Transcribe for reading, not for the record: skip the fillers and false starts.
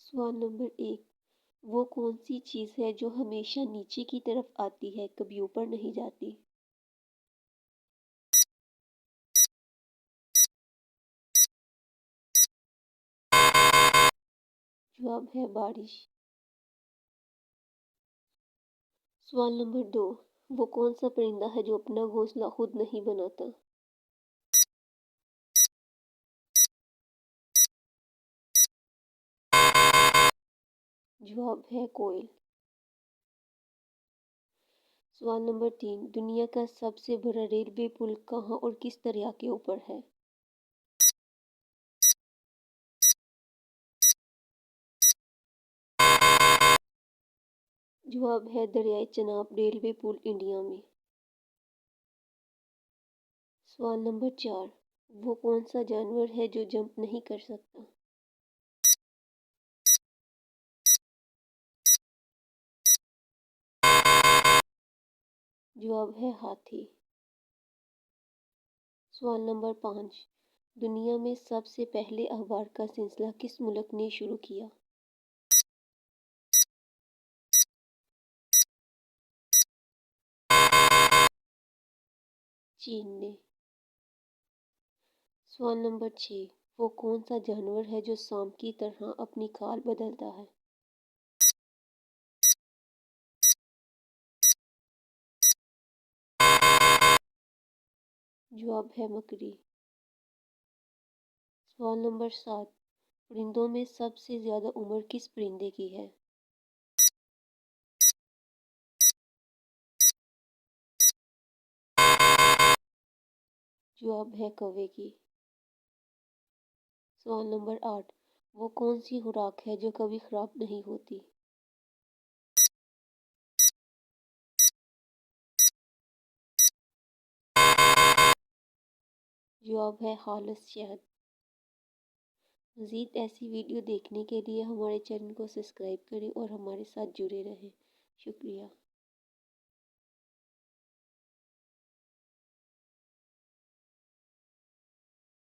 सवाल नंबर 1। वो कौन सी चीज़ है जो हमेशा नीचे की तरफ आती है, कभी ऊपर नहीं जाती? जवाब है बारिश। सवाल नंबर 2। वो कौन सा परिंदा है जो अपना घोंसला खुद नहीं बनाता? जवाब है कोयल। सवाल नंबर 3। दुनिया का सबसे बड़ा रेलवे पुल कहाँ और किस दरिया के ऊपर है? जवाब है दरियाई चनाब रेलवे पुल, इंडिया में। सवाल नंबर 4। वो कौन सा जानवर है जो जंप नहीं कर सकता? जवाब है हाथी। सवाल नंबर 5। दुनिया में सबसे पहले अखबार का सिलसिला किस मुल्क ने शुरू किया? चीन ने। सवाल नंबर 6। वो कौन सा जानवर है जो सांप की तरह अपनी खाल बदलता है? जवाब है मकड़ी। सवाल नंबर 7। परिंदों में सबसे ज़्यादा उम्र किस परिंदे की है? जवाब है कौवे की। सवाल नंबर 8। वो कौन सी खुराक है जो कभी ख़राब नहीं होती? जवाब है खालिस शहद। मज़ीद ऐसी वीडियो देखने के लिए हमारे चैनल को सब्सक्राइब करें और हमारे साथ जुड़े रहें। शुक्रिया।